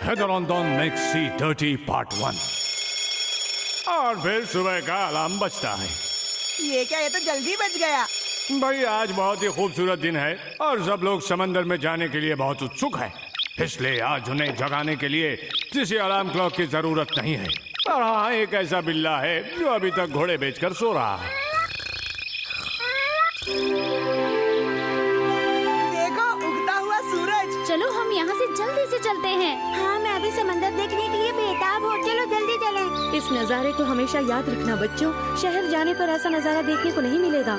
हेदरोंडन makes सी dirty part 1। और फिर सुबह का अलार्म बजता है। ये क्या, ये तो जल्दी बज गया। भाई आज बहुत ही खूबसूरत दिन है और सब लोग समंदर में जाने के लिए बहुत उत्सुक है, इसलिए आज उन्हें जगाने के लिए किसी अलार्म क्लॉक की जरूरत नहीं है। और हाँ, एक ऐसा बिल्ला है जो अभी तक घोड़े बेचकर सो रहा है। देखो, उगता हुआ सूरज। चलो हम यहाँ से जल्दी से चलते हैं। हाँ, मैं अभी समंदर देखने के लिए बेताब हूँ। चलो जल्दी चलें। इस नज़ारे को हमेशा याद रखना बच्चों, शहर जाने पर ऐसा नज़ारा देखने को नहीं मिलेगा।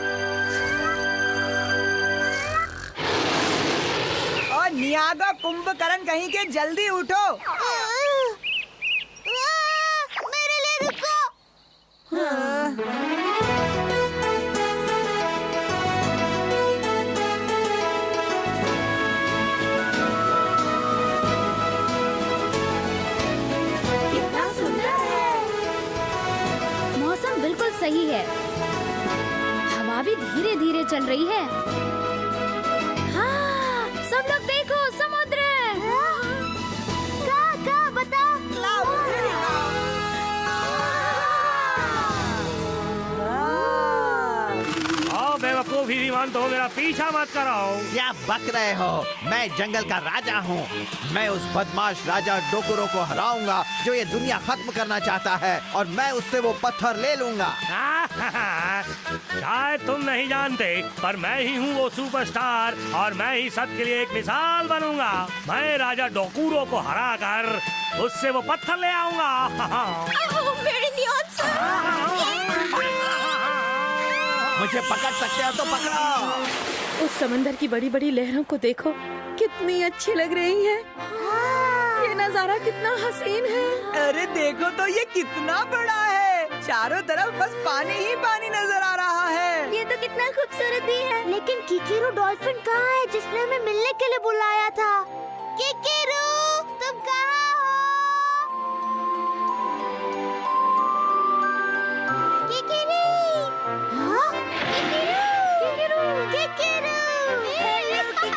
और नियागा कुंभकर्ण कहीं के, जल्दी उठो। मेरे लिए रुको। कितना सुंदर है। मौसम बिल्कुल सही है, हवा भी धीरे धीरे चल रही है। हाँ, सब लोग देखो, समुद्र। कहाँ बताओ। आओ बेवकूफ ही मान तो मेरा पीछा मत कराओ। क्या बक रहे हो? मैं जंगल का राजा हूँ। मैं उस बदमाश राजा डोकरो को हराऊंगा जो ये दुनिया खत्म करना चाहता है, और मैं उससे वो पत्थर ले लूंगा। शायद तुम नहीं जानते, पर मैं ही हूँ वो सुपरस्टार, और मैं ही सबके लिए एक मिसाल बनूंगा। मैं राजा डोकरो को हरा कर उससे वो पत्थर ले आऊंगा। मेरे नियॉन मुझे पकड़ सकते हो तो पकड़ो। उस समंदर की बड़ी बड़ी लहरों को देखो, कितनी अच्छी लग रही है। ये नज़ारा कितना हसीन है। अरे देखो तो, ये कितना बड़ा है। चारों तरफ बस पानी ही पानी नजर आ रहा है। ये तो कितना खूबसूरत भी है। लेकिन किकिरू डॉल्फिन कहाँ है जिसने हमें मिलने के लिए बुलाया था? किकिरू, तुम कहाँ हो? किकिरू, हाँ? किकिरू, किकिरू, तुम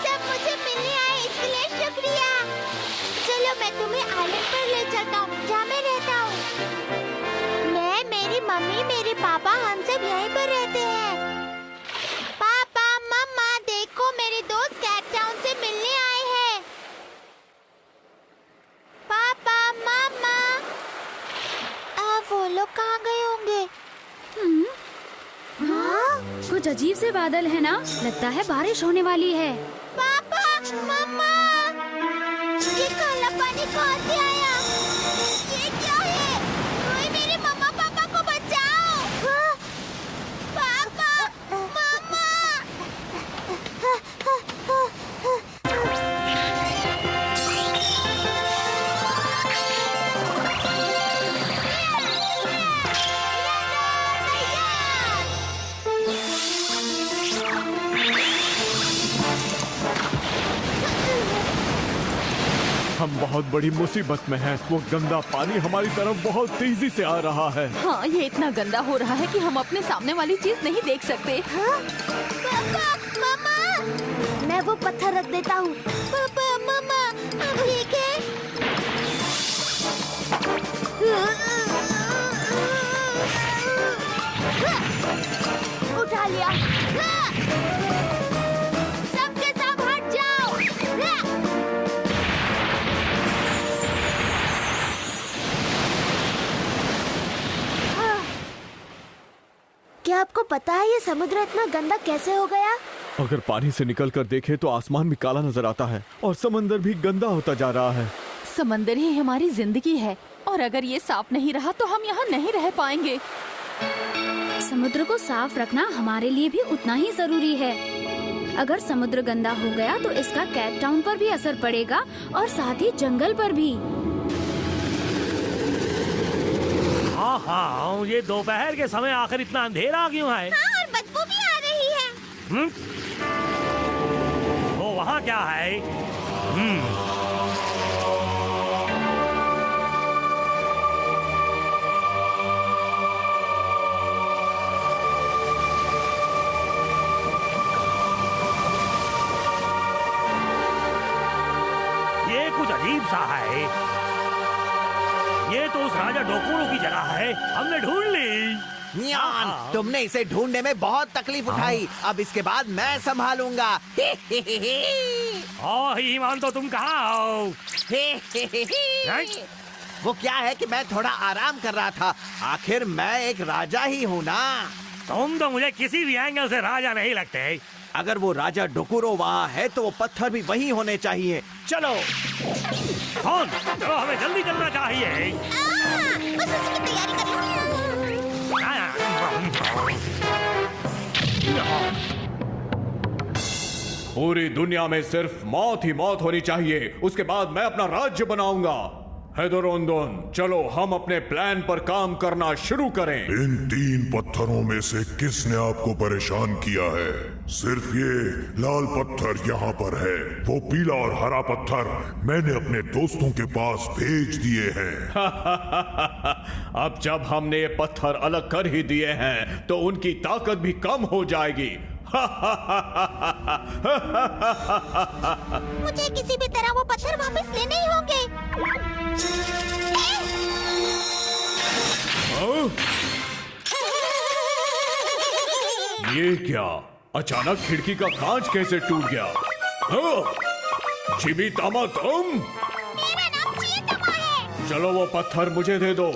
सब मुझे मिलने आए, इसके लिए शुक्रिया। चलो मैं तुम्हें आइलैंड पर ले चलता हूँ जहाँ मैं रहता हूँ। मैं, मेरी मम्मी, मेरे पापा, हम सब यहीं पर रहते हैं। पापा, मम्मा, देखो मेरे दोस्त कैट टाउन से मिलने आए हैं। पापा, मम्मा, वो लोग कहाँ गए होंगे? हाँ? कुछ अजीब से बादल है ना, लगता है बारिश होने वाली है। पापा, मम्मा, ये काला पानी कहाँ से आया? ये क्या है? कोई मेरे मम्मा पापा को बचाओ! हाँ? पापा, मम्मा! हम बहुत बड़ी मुसीबत में हैं। वो गंदा पानी हमारी तरफ बहुत तेजी से आ रहा है। हाँ, ये इतना गंदा हो रहा है कि हम अपने सामने वाली चीज नहीं देख सकते। हाँ? पापा, मम्मा! मैं वो पत्थर रख देता हूँ। पापा, मम्मा, आप ठीक है? उठा लिया। सबके सब हट जाओ। क्या आपको पता है ये समुद्र इतना गंदा कैसे हो गया? अगर पानी से निकल कर देखे तो आसमान भी काला नजर आता है और समंदर भी गंदा होता जा रहा है। समंदर ही हमारी जिंदगी है, और अगर ये साफ नहीं रहा तो हम यहाँ नहीं रह पाएंगे। समुद्र को साफ रखना हमारे लिए भी उतना ही जरूरी है। अगर समुद्र गंदा हो गया तो इसका कैट टाउन पर भी असर पड़ेगा, और साथ ही जंगल पर भी। हाँ, ये दोपहर के समय आखिर इतना अंधेरा क्यों है? हाँ, और बदबू भी आ रही है। वो वहाँ क्या है? अजीब सा है। ये तो उस राजा डोकुरो की जगह है, हमने ढूंढ ली। नियान, तुमने इसे ढूंढने में बहुत तकलीफ उठाई, अब इसके बाद मैं संभालूंगा। ओ ईमान, तो तुम कहाँ हो? वो क्या है कि मैं थोड़ा आराम कर रहा था, आखिर मैं एक राजा ही हूँ ना। तुम तो मुझे किसी भी एंगल से राजा नहीं लगते। अगर वो राजा डोकुरो वहाँ है तो वो पत्थर भी वहीं होने चाहिए। चलो। कौन? चलो, हमें जल्दी चलना चाहिए। बस उसी की तैयारी कर लो। पूरी दुनिया में सिर्फ मौत ही मौत होनी चाहिए, उसके बाद मैं अपना राज्य बनाऊंगा। हेदरोंदोन, चलो हम अपने प्लान पर काम करना शुरू करें। इन 3 पत्थरों में से किसने आपको परेशान किया है? सिर्फ ये लाल पत्थर यहाँ पर है, वो पीला और हरा पत्थर मैंने अपने दोस्तों के पास भेज दिए हैं। अब जब हमने ये पत्थर अलग कर ही दिए हैं तो उनकी ताकत भी कम हो जाएगी। मुझे किसी भी तरह वो पत्थर वापस लेने ही होंगे। ये क्या? अचानक खिड़की का कांच कैसे टूट गया? चिबितामा, तुम? मेरा नाम चिबितामा है। चलो वो पत्थर मुझे दे दो।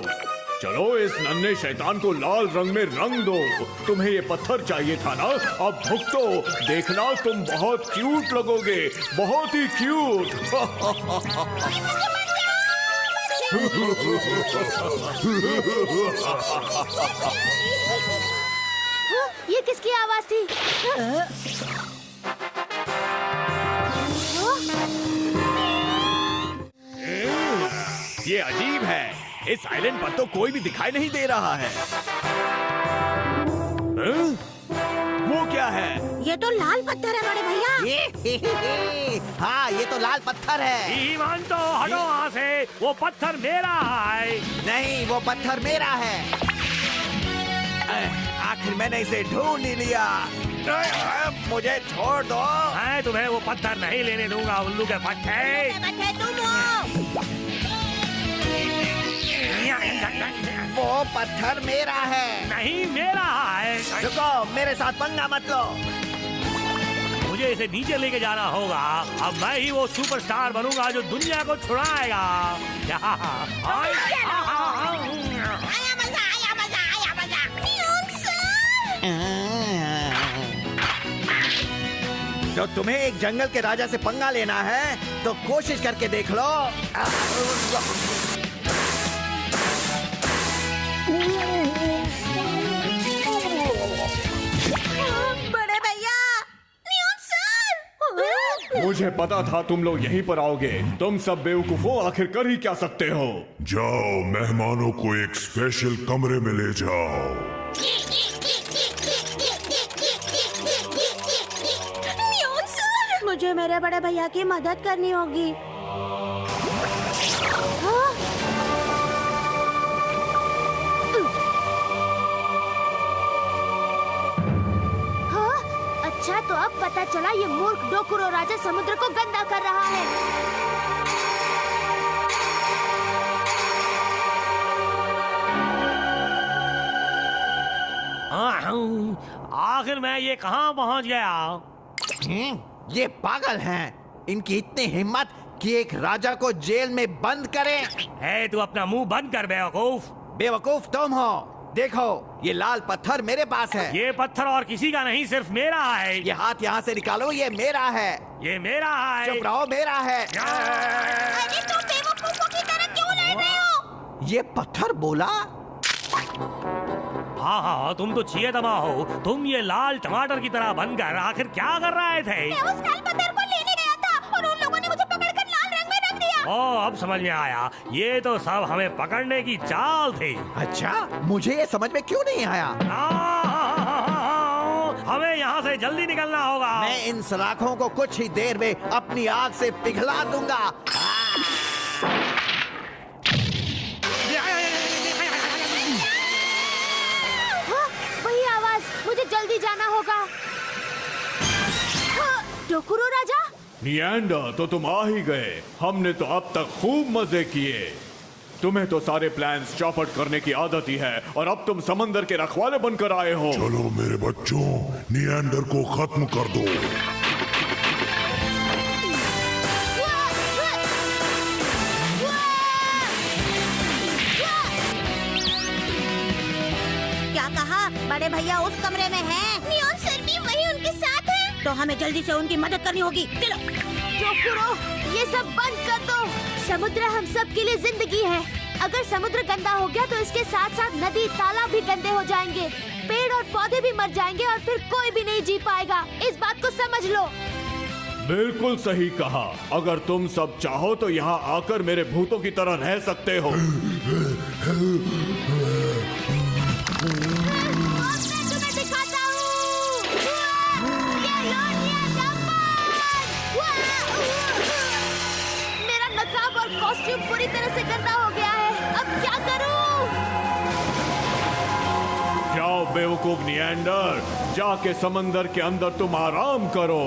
चलो इस नन्हे शैतान को लाल रंग में रंग दो। तुम्हें ये पत्थर चाहिए था ना? अब भुगतो, देखना तुम बहुत क्यूट लगोगे, बहुत ही क्यूट। ये किसकी आवाज थी? ये अजीब है, इस आइलैंड पर तो कोई भी दिखाई नहीं दे रहा है। वो क्या है? ये तो लाल पत्थर है बड़े भैया। हाँ, ये तो लाल पत्थर है। ईमान, तो हटो वहाँ से, वो पत्थर मेरा है। नहीं, वो पत्थर मेरा है। आखिर मैंने इसे ढूंढ ही लिया। मुझे छोड़ दो। मैं तुम्हें वो पत्थर नहीं लेने दूंगा, उल्लू के पट्टे। तुम हो। वो पत्थर मेरा है। नहीं, मेरा है। रुको, मेरे साथ पंगा मत लो। मुझे इसे नीचे लेके जाना होगा। अब मैं ही वो सुपरस्टार बनूंगा जो दुनिया को छुड़ाएगा। आया मजा, आया मजा, आया मजा। तो तुम्हें एक जंगल के राजा से पंगा लेना है तो कोशिश करके देख लो। बड़े भैया, न्यून सर। मुझे पता था तुम लोग यहीं पर आओगे। तुम सब बेवकूफों, आखिर कर ही क्या सकते हो? जाओ, मेहमानों को एक स्पेशल कमरे में ले जाओ। न्यून सर, मुझे मेरे बड़े भैया की मदद करनी होगी। अच्छा, तो अब पता चला ये मूर्ख डोकुरो राजा समुद्र को गंदा कर रहा है। आखिर मैं ये कहाँ पहुँच गया? ये पागल हैं। इनकी इतनी हिम्मत कि एक राजा को जेल में बंद करें। तू अपना मुंह बंद कर बेवकूफ। बेवकूफ तुम हो। देखो, ये लाल पत्थर मेरे पास है। ये पत्थर और किसी का नहीं, सिर्फ मेरा है। ये हाथ यहाँ से निकालो, ये मेरा है। ये मेरा है। चुप रहो, मेरा है। अरे तुम बेवकूफों की तरह क्यों लड़ रहे हो? ये पत्थर बोला। हाँ हाँ, तुम तो चिबितामा हो। तुम ये लाल टमाटर की तरह बनकर आखिर क्या कर रहे थे? मैं उस लाल पत्थर को लेने गया था और उन लोगों ने मुझे पकड़कर लाल रंग में रख दिया। ओ, अब समझ में आया। ये तो सब हमें पकड़ने की चाल थी। अच्छा, मुझे ये समझ में क्यों नहीं आया? हमें यहाँ से जल्दी निकलना होगा। मैं इन सलाखों को कुछ ही देर में अपनी आग से पिघला दूंगा। वही आवाज, मुझे जल्दी जाना होगा। डोकुरो राजा, निएंडर, तो तुम आ ही गए। हमने तो अब तक खूब मजे किए। तुम्हें तो सारे प्लान्स चौपट करने की आदत ही है और अब तुम समंदर के रखवाले बनकर आए हो। चलो मेरे बच्चों, निएंडर को खत्म कर दो। क्या कहा? बड़े भैया उस कमरे में हैं। नियॉन सर भी वही उनके साथ है। तो हमें जल्दी से उनकी मदद करनी होगी। चलो। डोकुरो, ये सब बंद कर दो। समुद्र हम सब के लिए जिंदगी है। अगर समुद्र गंदा हो गया तो इसके साथ साथ नदी तालाब भी गंदे हो जाएंगे, पेड़ और पौधे भी मर जाएंगे और फिर कोई भी नहीं जी पाएगा। इस बात को समझ लो। बिल्कुल सही कहा। अगर तुम सब चाहो तो यहाँ आकर मेरे भूतों की तरह रह सकते हो। तुम्हें दिखाता हूँ। ये लो, ये मेरा नकाब और कॉस्ट्यूम पूरी तरह से गंदा हो गया है। अब क्या करूँ? जाओ बेवकूफ निएंडर, जाके समंदर के अंदर तुम आराम करो।